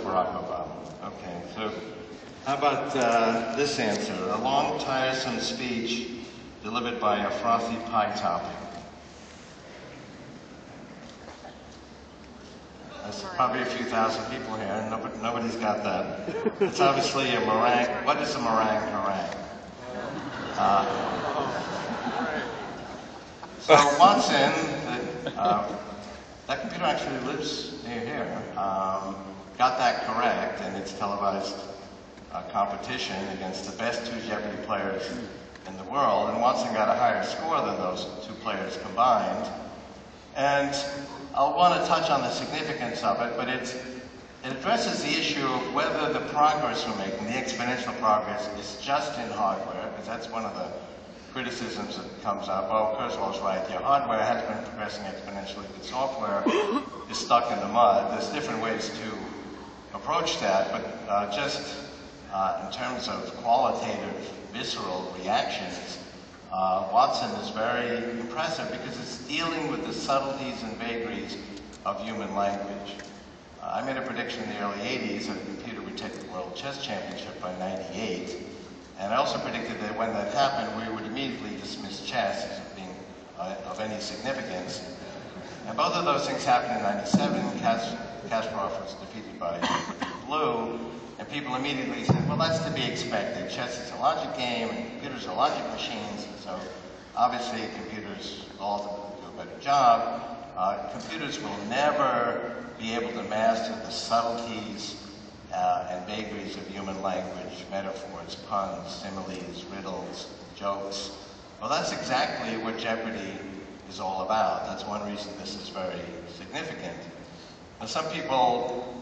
Barack Obama. Okay, so how about this answer? A long, tiresome speech delivered by a frothy pie topping. There's probably a few thousand people here, and nobody's got that. It's obviously a meringue. What is a meringue harangue? So Watson, that computer actually lives near here, got that correct, and it's televised competition against the best two Jeopardy players in the world, and Watson got a higher score than those two players combined. And I'll want to touch on the significance of it, but it addresses the issue of whether the progress we're making, the exponential progress, is just in hardware, because that's one of the criticisms that comes up. Oh, Kurzweil's right, your hardware has been progressing exponentially, but software is stuck in the mud. There's different ways to approach that, but just in terms of qualitative, visceral reactions, Watson is very impressive because it's dealing with the subtleties and vagaries of human language. I made a prediction in the early 80s that a computer would take the World Chess Championship by '98. And I also predicted that when that happened, we would immediately dismiss chess as being of any significance. And both of those things happened in '97. Kasparov was defeated by Blue, and people immediately said, well, that's to be expected. Chess is a logic game, and computers are logic machines, so obviously computers will ultimately do a better job. Computers will never be able to master the subtleties and vagaries of human language, metaphors, puns, similes, riddles, jokes. Well, that's exactly what Jeopardy is all about. That's one reason this is very significant. Now, some people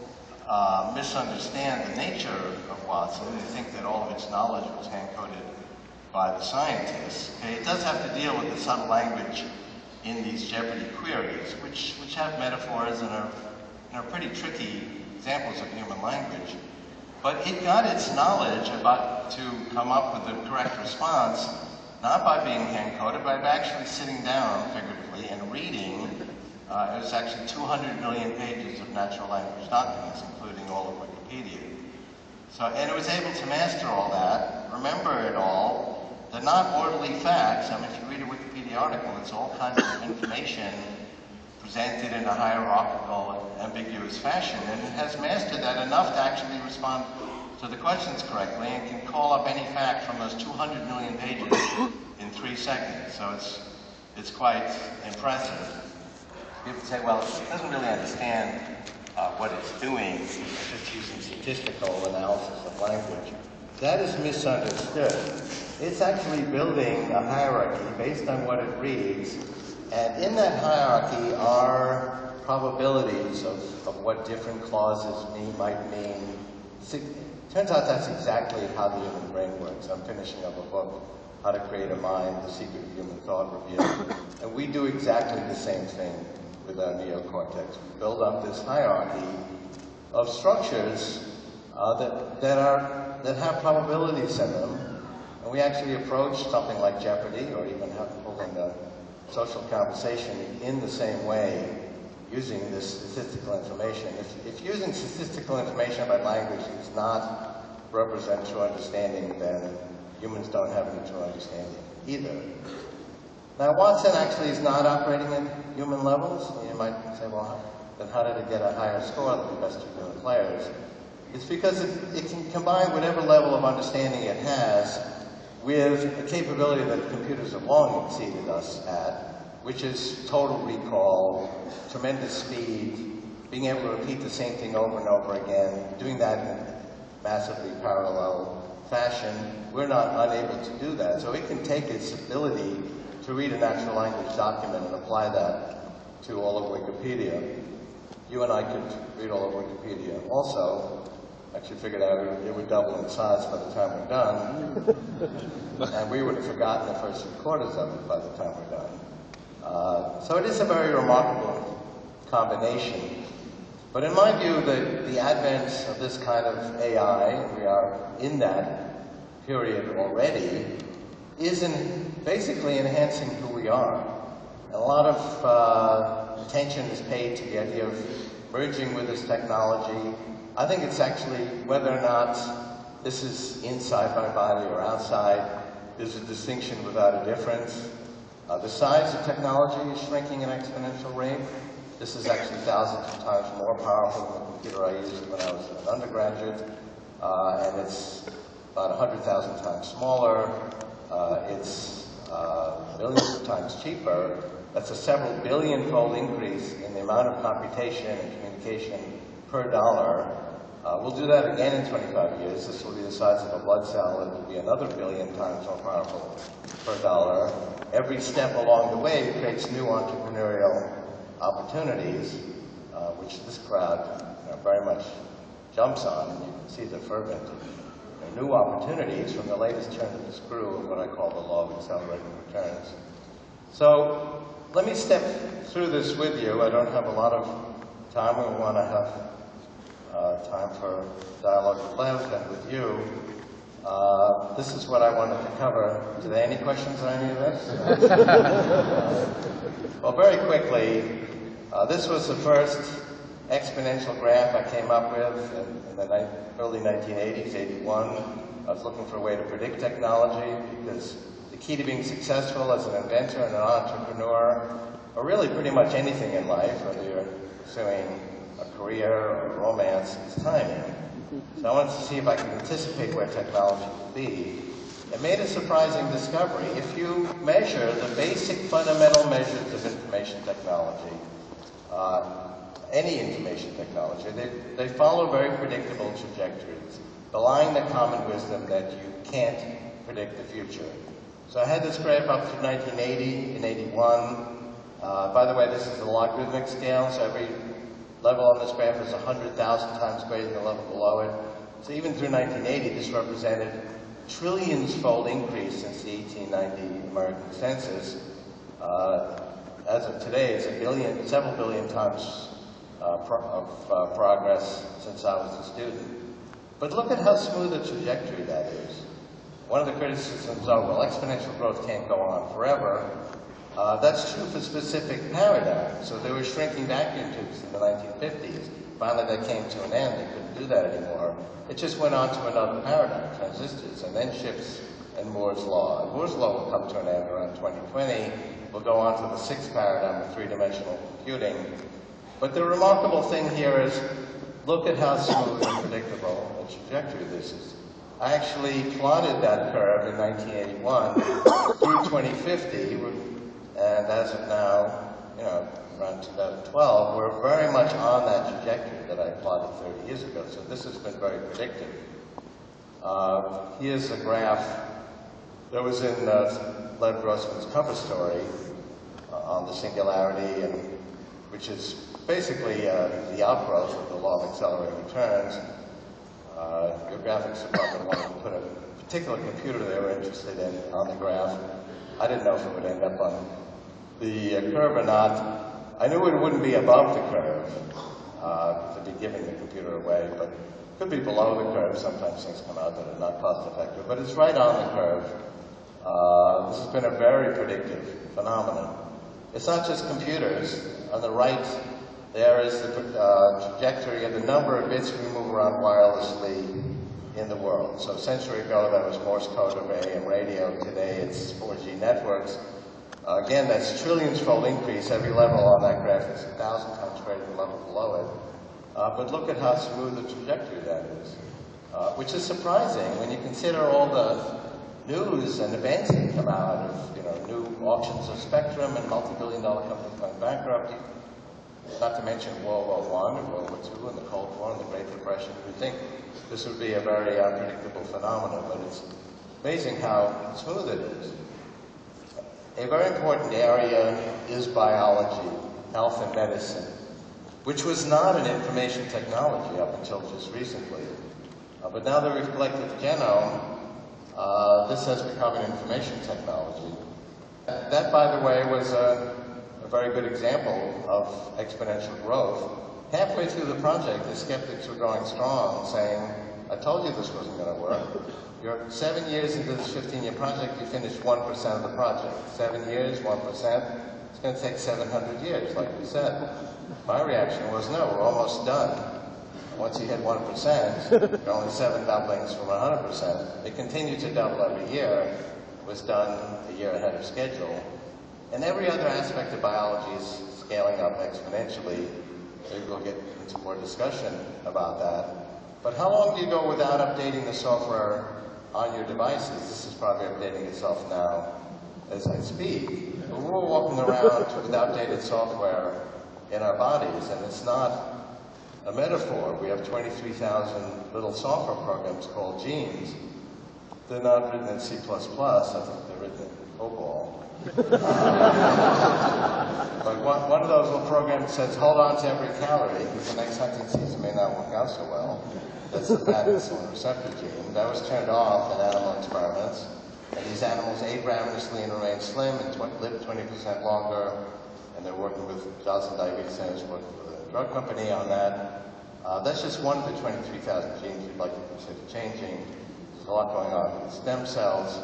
misunderstand the nature of Watson. They think that all of its knowledge was hand-coded by the scientists. Okay, it does have to deal with the subtle language in these Jeopardy queries, which have metaphors and are pretty tricky examples of human language. But it got its knowledge about to come up with the correct response, not by being hand-coded, but by actually sitting down, figuratively, and reading. It was actually 200 million pages of natural language documents, including all of Wikipedia. So, and it was able to master all that, remember it all. They're not orderly facts. I mean, if you read a Wikipedia article, it's all kinds of information presented in a hierarchical, ambiguous fashion, and it has mastered that enough to actually respond to the questions correctly and can call up any fact from those 200 million pages in 3 seconds. So it's quite impressive. People say, well, it doesn't really understand what it's doing. It's just using statistical analysis of language. That is misunderstood. It's actually building a hierarchy based on what it reads, and in that hierarchy are probabilities of what different clauses might mean. Turns out that's exactly how the human brain works. I'm finishing up a book, How to Create a Mind, The Secret of Human Thought Review. And we do exactly the same thing with our neocortex. We build up this hierarchy of structures that have probabilities in them. And we actually approach something like Jeopardy, or even holding a social conversation in the same way, using this statistical information. If using statistical information about language does not represent true understanding, then humans don't have any true understanding either. Now, Watson actually is not operating at human levels. You might say, well, then how did it get a higher score than the best two human players? It's because it can combine whatever level of understanding it has with a capability that computers have long exceeded us at, which is total recall, tremendous speed, being able to repeat the same thing over and over again, doing that in a massively parallel fashion. We're not unable to do that. So it can take its ability to read a natural language document and apply that to all of Wikipedia. You and I could read all of Wikipedia also. Actually figured out it would double in size by the time we're done. And we would have forgotten the first 3/4 of it by the time we're done. So it is a very remarkable combination. But in my view, the advent of this kind of AI, and we are in that period already, is basically enhancing who we are. And a lot of attention is paid to the idea of merging with this technology. I think it's actually, whether or not this is inside my body or outside, there's a distinction without a difference. The size of technology is shrinking at an exponential rate. This is actually thousands of times more powerful than the computer I used when I was an undergraduate, and it's about 100,000 times smaller. It's millions of times cheaper. That's a several billion-fold increase in the amount of computation and communication per dollar. We'll do that again in 25 years. This will be the size of a blood cell. It will be another billion times more powerful per dollar. Every step along the way creates new entrepreneurial opportunities, which this crowd very much jumps on. And you can see the fervent new opportunities from the latest turn of the screw of what I call the law of accelerating returns. So let me step through this with you. I don't have a lot of time. We want to have time for dialogue with Lev and with you. This is what I wanted to cover today. Any questions on any of this? Well, very quickly, this was the first exponential graph I came up with in the early 1980s, 81. I was looking for a way to predict technology because the key to being successful as an inventor and an entrepreneur, or really pretty much anything in life, whether you're pursuing a career or romance, is timing. So I wanted to see if I could anticipate where technology would be. It made a surprising discovery. If you measure the basic fundamental measures of information technology, any information technology, they follow very predictable trajectories, belying the common wisdom that you can't predict the future. So I had this graph up to 1980 and 81. By the way, this is a logarithmic scale, so every level on this graph is 100,000 times greater than the level below it. So even through 1980, this represented trillions-fold increase since the 1890 American census. As of today, it's several billion times of progress since I was a student. But look at how smooth a trajectory that is. One of the criticisms, oh, well, exponential growth can't go on forever. That's true for specific paradigms. So there were shrinking vacuum tubes in the 1950s. Finally, that came to an end. They couldn't do that anymore. It just went on to another paradigm, transistors, and then chips and Moore's law. And Moore's law will come to an end around 2020. We'll go on to the sixth paradigm of three-dimensional computing. But the remarkable thing here is, look at how smooth and predictable a trajectory this is. I actually plotted that curve in 1981 through 2050, and as of now, around 2012, we're very much on that trajectory that I plotted 30 years ago. So this has been very predictive. Here's a graph that was in Lev Grossman's cover story on the singularity, which is basically the outgrowth of the law of accelerating returns. Your graphics department wanted to put a particular computer they were interested in on the graph. I didn't know if it would end up on the curve or not. I knew it wouldn't be above the curve to be giving the computer away, but it could be below the curve. Sometimes things come out that are not cost effective, but it's right on the curve. This has been a very predictive phenomenon. It's not just computers. On the right, there is the trajectory of the number of bits we move around wirelessly in the world. So a century ago, that was Morse code over AM radio. Today, it's 4G networks. Again, that's trillions-fold increase. Every level on that graph is 1,000 times greater than the level below it. But look at how smooth the trajectory that is, which is surprising when you consider all the news and events that come out of new auctions of spectrum and multi-billion-dollar companies going bankrupt. Not to mention World War I and World War II and the Cold War and the Great Depression. We think this would be a very unpredictable phenomenon, but it's amazing how smooth it is. A very important area is biology, health and medicine, which was not an information technology up until just recently. But now that we've collected the genome, this has become an information technology. That, by the way, was a very good example of exponential growth. Halfway through the project, the skeptics were going strong, saying, I told you this wasn't going to work. You're 7 years into this 15-year project, you finished 1% of the project. 7 years, 1%. It's going to take 700 years, like we said. My reaction was, no, we're almost done. Once you hit 1%, you're only 7 doublings from 100%. It continued to double every year. It was done a year ahead of schedule. And every other aspect of biology is scaling up exponentially. Maybe we'll get into more discussion about that. But how long do you go without updating the software on your devices? This is probably updating itself now as I speak. But we're walking around with outdated software in our bodies, and it's not a metaphor. We have 23,000 little software programs called genes. They're not written in C++, I think they're written in COBOL. But one of those little programs says, hold on to every calorie, because the next hunting season may not work out so well. That's the fat insulin receptor gene. That was turned off in animal experiments. And these animals ate ravenously and remained slim and lived 20% longer. And they're working with Johnson Diabetes Centers, working with a drug company on that. That's just one of the 23,000 genes we'd like to consider changing. There's a lot going on with stem cells.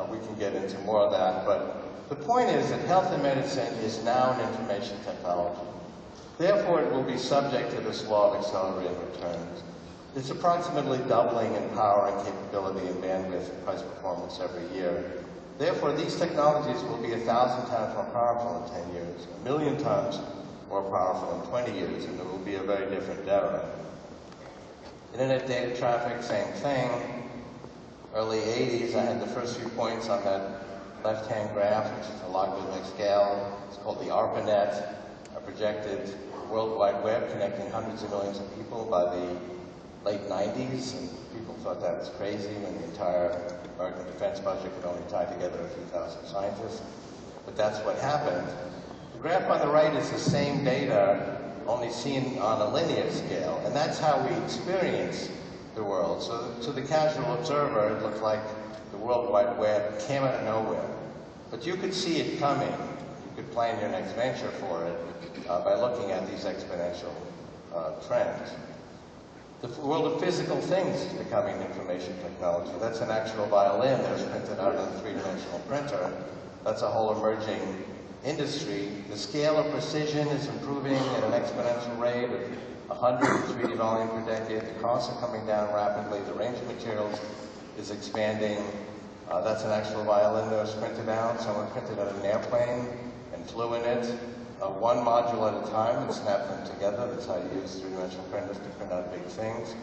We can get into more of that. But the point is that health and medicine is now an information technology. Therefore, it will be subject to this law of accelerating returns. It's approximately doubling in power and capability and bandwidth and price performance every year. Therefore, these technologies will be 1,000 times more powerful in 10 years, 1,000,000 times more powerful in 20 years, and it will be a very different era. Internet data traffic, same thing. Early 80s, I had the first few points on that left-hand graph, which is a logarithmic scale. It's called the ARPANET, a projected World Wide Web connecting hundreds of millions of people by the late 90s, and people thought that was crazy when the entire American defense budget could only tie together a few thousand scientists. But that's what happened. The graph on the right is the same data, only seen on a linear scale, and that's how we experience the world. So to the casual observer, it looked like the World Wide Web came out of nowhere. But you could see it coming. You could plan your next venture for it by looking at these exponential trends. The world of physical things is becoming information technology. That's an actual violin that was printed out on a three-dimensional printer. That's a whole emerging industry. The scale of precision is improving at an exponential rate of 100 3D volume per decade. The costs are coming down rapidly. The range of materials is expanding. That's an actual violin that was printed out. Someone printed out an airplane and flew in it. One module at a time and snap them together. That's how you use three-dimensional printers to print out big things.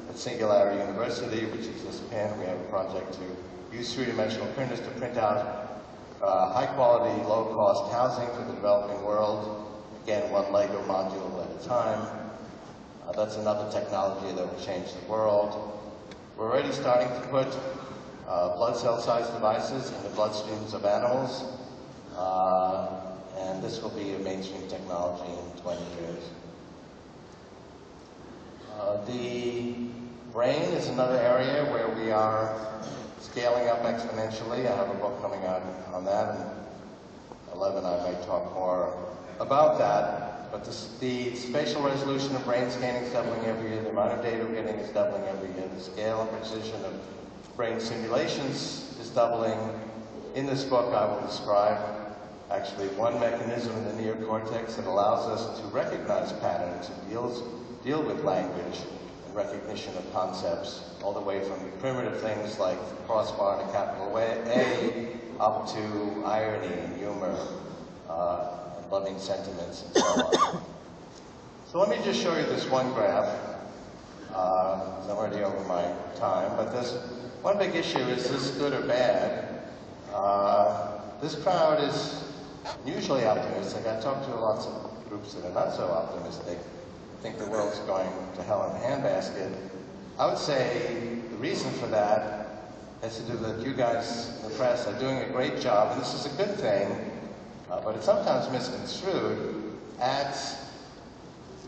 At Singularity University, which exists in Penn, we have a project to use three-dimensional printers to print out high-quality, low-cost housing for the developing world. Again, one Lego module at a time. That's another technology that will change the world. We're already starting to put blood cell-sized devices in the bloodstreams of animals. And this will be a mainstream technology in 20 years. The brain is another area where we are scaling up exponentially. I have a book coming out on that, and 11 I may talk more about that. But the spatial resolution of brain scanning is doubling every year. The amount of data we're getting is doubling every year. The scale and precision of brain simulations is doubling. In this book, I will describe actually one mechanism in the neocortex that allows us to recognize patterns and deal with language and recognition of concepts, all the way from primitive things like crossbar and a capital A, up to irony and humor, and loving sentiments and so on. So let me just show you this one graph. I'm already over my time, but this one big issue is this good or bad? This crowd is usually optimistic. I talked to lots of groups that are not so optimistic. I think the world's going to hell in a handbasket. I would say the reason for that has to do with you guys in the press are doing a great job, and this is a good thing, but it's sometimes misconstrued at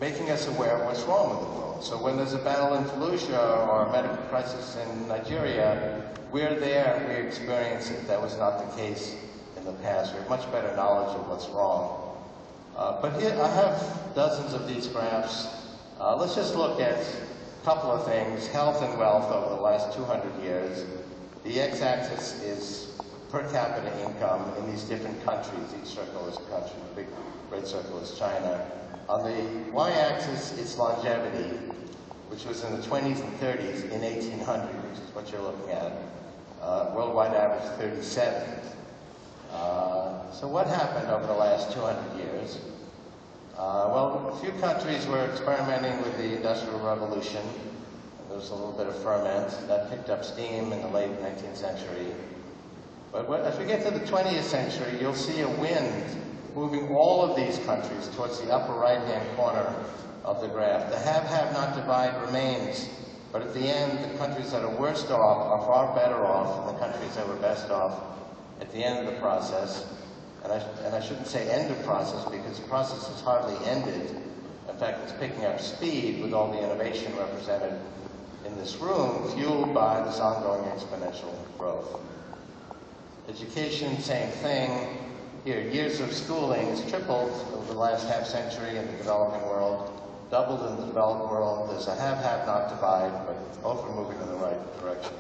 making us aware of what's wrong with the world. So when there's a battle in Fallujah or a medical crisis in Nigeria, we're there and we experience it. That was not the case in the past. We have much better knowledge of what's wrong. But here I have dozens of these graphs. Let's just look at a couple of things. Health and wealth over the last 200 years. The x-axis is per capita income in these different countries. Each circle is a country. The big red circle is China. On the y-axis, it's longevity, which was in the 20s and 30s in 1800, which is what you're looking at. Worldwide average 37. So what happened over the last 200 years? Well, a few countries were experimenting with the Industrial Revolution. There was a little bit of ferment. That picked up steam in the late 19th century. But as we get to the 20th century, you'll see a wind moving all of these countries towards the upper right-hand corner of the graph. The have-not divide remains, but at the end, the countries that are worst off are far better off than the countries that were best off at the end of the process. And I shouldn't say end of process, because the process has hardly ended. In fact, it's picking up speed with all the innovation represented in this room, fueled by this ongoing exponential growth. Education, same thing. Here, years of schooling has tripled over the last half century in the developing world, doubled in the developed world. There's a have-not divide, but both are moving in the right direction.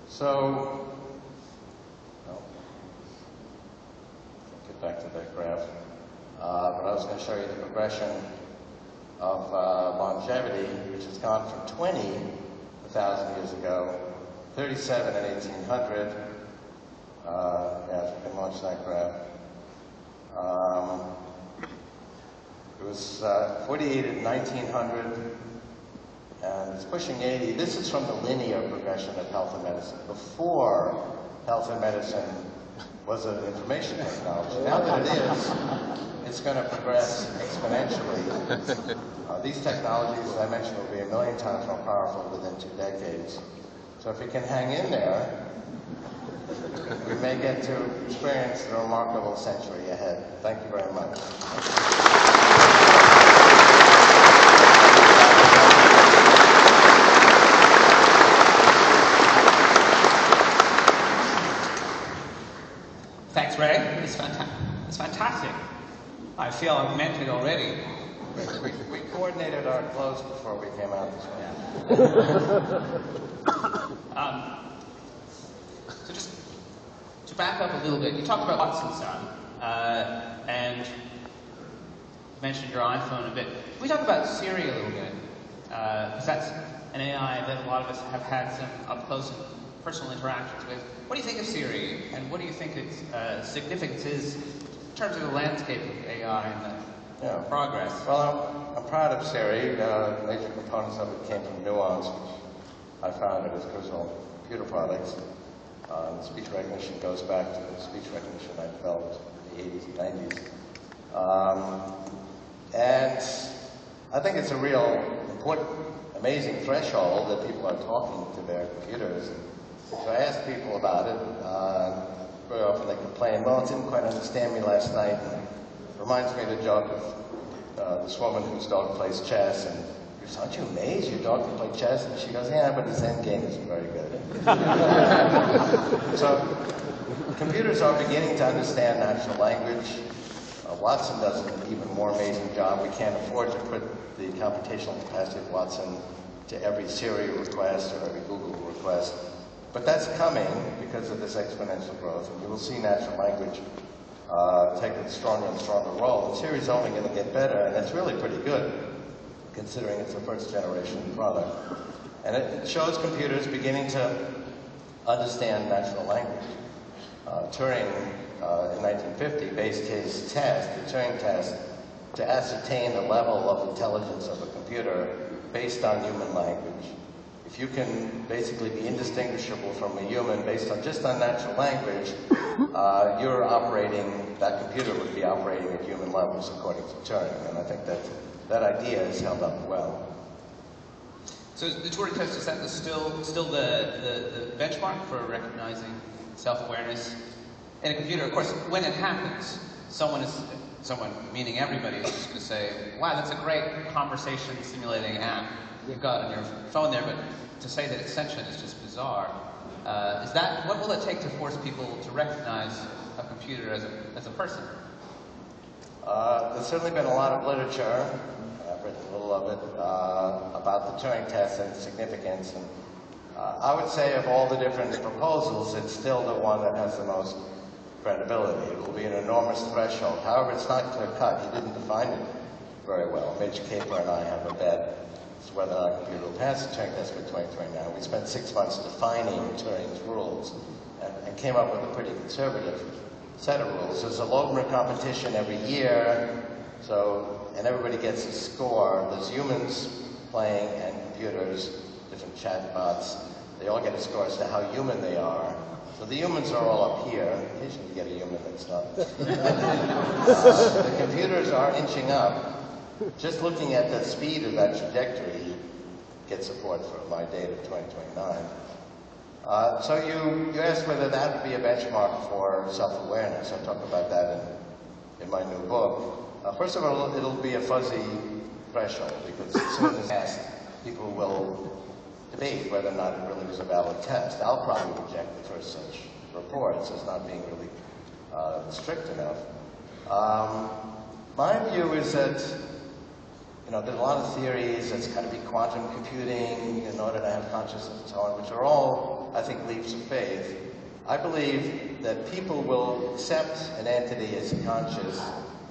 So, get back to that graph. But I was going to show you the progression of longevity, which has gone from 20,000 years ago, 37 in 1800. Yeah, if we can launch that graph. It was 48 in 1900, and it's pushing 80. This is from the linear progression of health and medicine. Before health and medicine was an information technology. Now that it is, it's going to progress exponentially. These technologies, as I mentioned, will be 1 million times more powerful within 2 decades. So if we can hang in there, we may get to experience a remarkable century ahead. Thank you very much. Thanks, Ray. It's fantastic. I feel augmented already. We coordinated our clothes before we came out this morning. So just to back up a little bit, you talked about Watson's son, and you mentioned your iPhone a bit. Can we talk about Siri a little bit? Because that's an AI that a lot of us have had some up-close and personal interactions with. What do you think of Siri, and what do you think its significance is in terms of the landscape of AI and the progress? Well, I'm proud of Siri. Major components of it came from Nuance, which I founded as Kurzweil Computer Products. Speech recognition goes back to the speech recognition I developed in the 80s and 90s. And I think it's a real important, amazing threshold that people are talking to their computers. So I asked people about it. Very often they complain, well, it didn't quite understand me last night. And it reminds me of the joke of this woman whose dog plays chess, and he goes, aren't you amazed your dog can play chess? And she goes, yeah, but his end game isn't very good. So computers are beginning to understand natural language. Watson does an even more amazing job. We can't afford to put the computational capacity of Watson to every Siri request or every Google request. But that's coming because of this exponential growth, and you will see natural language take a stronger and stronger role. And Siri's only going to get better, and it's really pretty good, considering it's a first-generation product. And it shows computers beginning to understand natural language. Turing, in 1950, based his test, the Turing test, to ascertain the level of intelligence of a computer based on human language. If you can basically be indistinguishable from a human based on just on natural language, you're operating, that computer would be operating at human levels according to Turing. And I think that idea is held up well. So the Turing test, is that still the benchmark for recognizing self-awareness in a computer? Of course, when it happens, someone, meaning everybody, is just going to say, wow, that's a great conversation simulating app you've got on your phone there, but to say that it's sentient is just bizarre. What will it take to force people to recognize a computer as a person? There's certainly been a lot of literature, I've written a little of it, about the Turing test and its significance. And I would say of all the different proposals, it's still the one that has the most credibility. It will be an enormous threshold. However, it's not clear-cut. He didn't define it very well. Mitch Caper and I have a bet as to whether our computer will pass the Turing test by 2029. We spent 6 months defining Turing's rules and came up with a pretty conservative set of rules. There's a Loebner competition every year, and everybody gets a score. There's humans playing and computers, different chatbots. They all get a score as to how human they are. So the humans are all up here. Occasionally you get a human that's not. The computers are inching up. Just looking at the speed of that trajectory, get support for my date of 2029. So you asked whether that would be a benchmark for self-awareness. I talk about that in my new book. First of all, it'll be a fuzzy threshold, because as soon as asked, people will debate whether or not it really was a valid test. I'll probably reject the first such reports as not being really strict enough. My view is that there's a lot of theories. It's got to be quantum computing in order to have consciousness and so on, which are all, I think, leaps of faith. I believe that people will accept an entity as conscious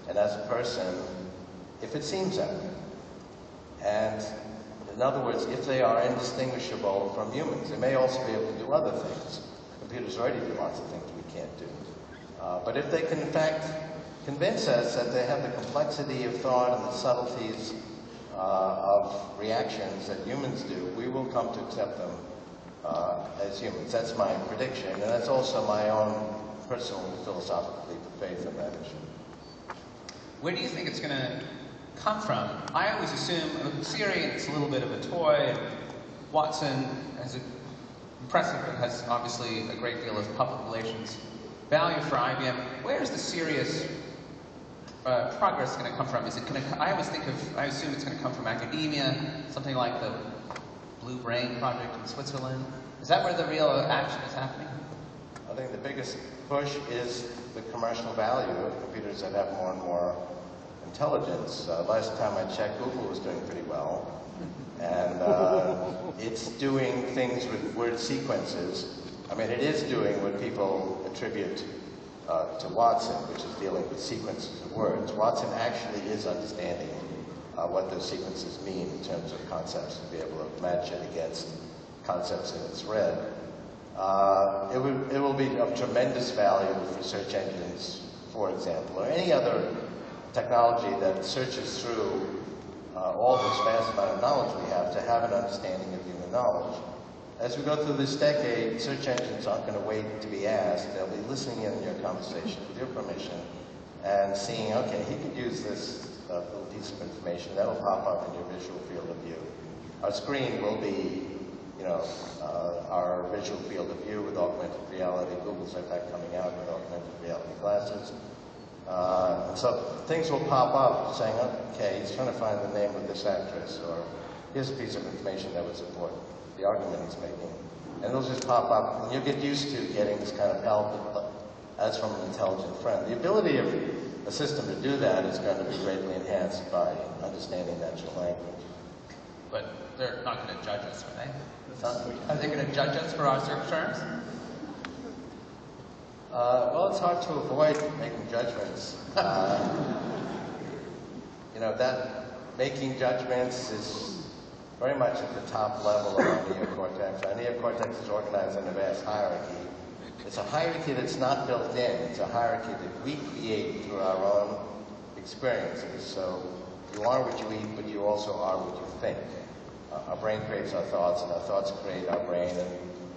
and as a person if it seems that way. And in other words, if they are indistinguishable from humans. They may also be able to do other things. Computers already do lots of things we can't do. But if they can, in fact, convince us that they have the complexity of thought and the subtleties of reactions that humans do, we will come to accept them as humans. That's my prediction, and that's also my own personal philosophical leap of faith in that issue. Where do you think it's going to come from? I always assume Siri, it's a little bit of a toy. Watson is impressive, but has obviously a great deal of public relations value for IBM. Where is the serious progress going to come from? Is it going to? I assume it's going to come from academia, something like the Blue Brain project in Switzerland. Is that where the real action is happening? I think the biggest push is the commercial value of computers that have more and more intelligence. Last time I checked, Google was doing pretty well. And it's doing things with word sequences. I mean, it is doing what people attribute to Watson, which is dealing with sequences of words. Watson actually is understanding what those sequences mean in terms of concepts, to be able to match it against concepts in its read. It will be of tremendous value for search engines, for example, or any other technology that searches through all this vast amount of knowledge we have an understanding of human knowledge. As we go through this decade, search engines aren't going to wait to be asked. They'll be listening in on your conversation with your permission and seeing, okay, he could use this little piece of information. That'll pop up in your visual field of view. Our screen will be, our visual field of view with augmented reality. Google's in fact coming out with augmented reality glasses. So things will pop up saying, okay, he's trying to find the name of this actress, or here's a piece of information that would support the argument he's making. And it'll just pop up, and you'll get used to getting this kind of help as from an intelligent friend. The ability of a system to do that is going to be greatly enhanced by understanding natural language. But they're not going to judge us, are they? Are they going to judge us for our search terms? Well, it's hard to avoid making judgments. That making judgments is very much at the top level of our neocortex. Our neocortex is organized in a vast hierarchy. It's a hierarchy that's not built in. It's a hierarchy that we create through our own experiences. So you are what you eat, but you also are what you think. Our brain creates our thoughts, and our thoughts create our brain. And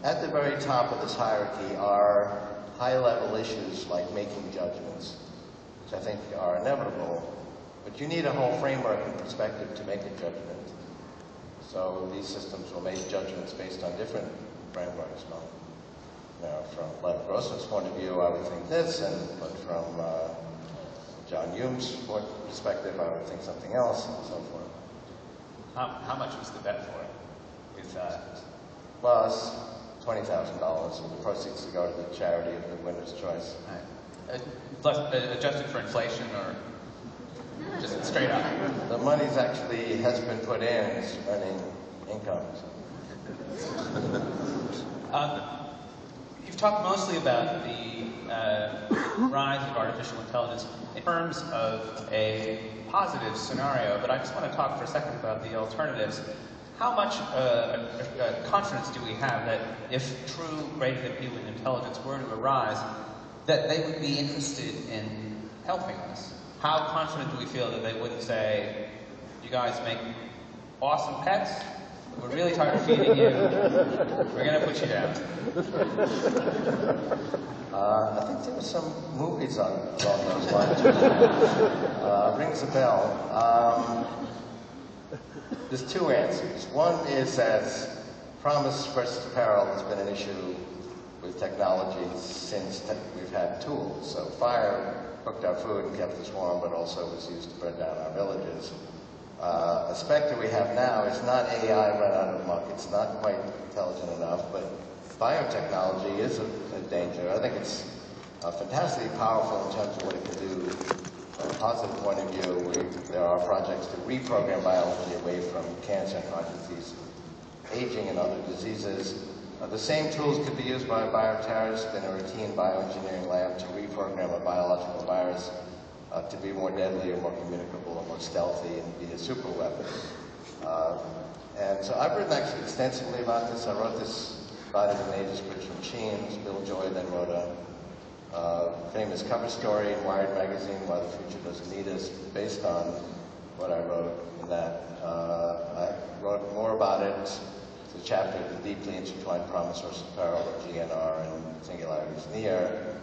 at the very top of this hierarchy are high-level issues like making judgments, which I think are inevitable. But you need a whole framework and perspective to make a judgment. So these systems will make judgments based on different frameworks. From Lev Grossman's point of view, I would think this, but from John Hume's perspective, I would think something else, and so forth. How much was the bet for it? Well, it's $20,000, and the proceeds to go to the charity of the winner's choice. Adjusted for inflation, or just straight up? The money's actually has been put in, it's earning income. You've talked mostly about the rise of artificial intelligence in terms of a positive scenario, but I just want to talk for a second about the alternatives. How much confidence do we have that if true greater than human intelligence were to arise, that they would be interested in helping us? How confident do we feel that they wouldn't say, you guys make awesome pets, we're really tired of feeding you, we're going to put you down? I think there were some movies along those lines. Rings a bell. There's two answers. One is that promise versus peril has been an issue with technology since we've had tools. So fire cooked our food and kept us warm, but also was used to burn down our villages. A specter we have now is not AI run out of muck. It's not quite intelligent enough, but biotechnology is a danger. I think it's fantastically powerful in terms of what it can do. From a positive point of view, there are projects to reprogram biology away from cancer and heart disease, aging and other diseases. The same tools could be used by a bioterrorist in a routine bioengineering lab to reprogram a biological virus to be more deadly or more communicable or more stealthy and be a super weapon. And so I've written actually extensively about this. I wrote this about it in Ages Rich Machines. Bill Joy then wrote a famous cover story in Wired magazine, Why the Future Doesn't Need Us, based on what I wrote in that. I wrote more about it. It's a chapter, The Deeply Intertwined Promise versus Peril of GNR and Singularities Near.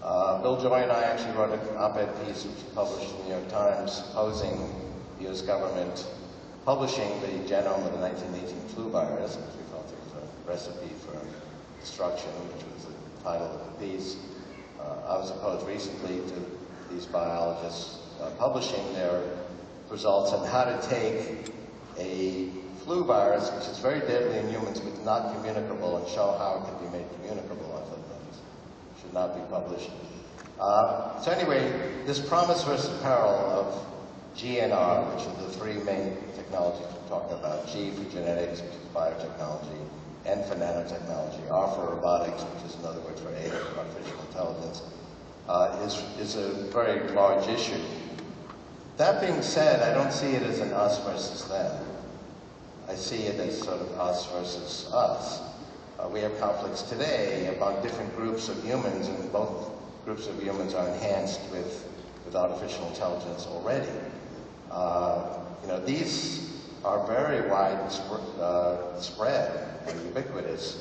Bill Joy and I actually wrote an op-ed piece which was published in the New York Times opposing the U.S. government publishing the genome of the 1918 flu virus, which we felt it was a recipe for destruction, which was the title of the piece. I was opposed recently to these biologists publishing their results on how to take a flu virus, which is very deadly in humans but not communicable, and show how it can be made communicable. I thought that should not be published. So anyway, this promise versus peril of GNR, which are the three main technologies we're talking about, G for genetics, which is biotechnology, N for nanotechnology, R for robotics, which is another word for A for artificial intelligence, is a very large issue. That being said, I don't see it as an us versus them. I see it as sort of us versus us. We have conflicts today among different groups of humans, and both groups of humans are enhanced with artificial intelligence already. These are very widespread and ubiquitous,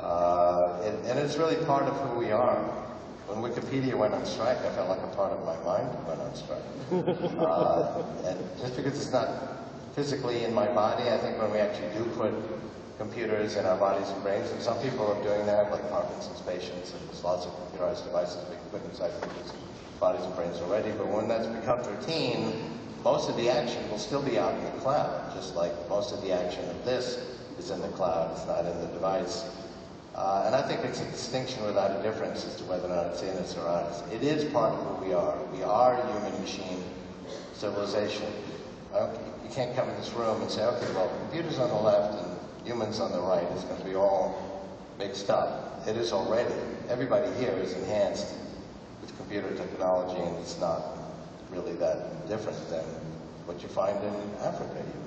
and it's really part of who we are. When Wikipedia went on strike, I felt like a part of my mind went on strike. And just because it's not physically in my body, I think when we actually do put computers in our bodies and brains, and some people are doing that, like Parkinson's patients, and there's lots of computerized devices we can put inside people's bodies and brains already, but when that's become routine, most of the action will still be out in the cloud, just like most of the action of this is in the cloud, it's not in the device. And I think it's a distinction without a difference as to whether or not it's in us or out us. It is part of who we are. We are a human-machine civilization. You can't come in this room and say, okay, well, computers on the left and humans on the right is going to be all mixed up. It is already. Everybody here is enhanced with computer technology, and it's not really that different than what you find in Africa even.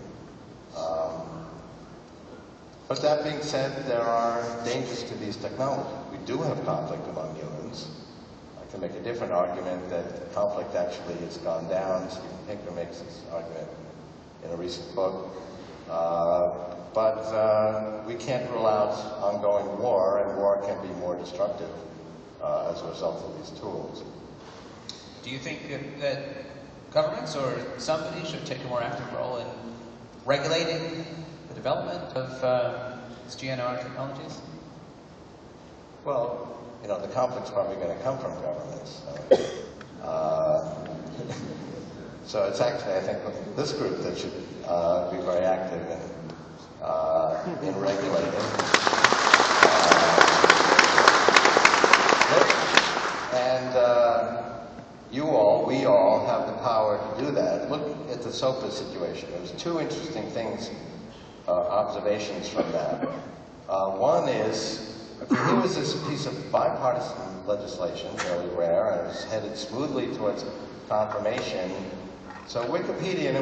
But that being said, there are dangers to these technologies. We do have conflict among humans. I can make a different argument that conflict actually has gone down. Steven Pinker makes this argument in a recent book. But we can't rule out ongoing war, and war can be more destructive as a result of these tools. Do you think that governments or somebody should take a more active role in regulating the development of these GNR technologies? Well, the conflict's probably going to come from governments. So it's actually, I think, this group that should be very active in regulating. And we all have the power to do that. Look at the SOPA situation. There was two interesting things observations from that. One is, here was this piece of bipartisan legislation, fairly rare, and it was headed smoothly towards confirmation. So Wikipedia,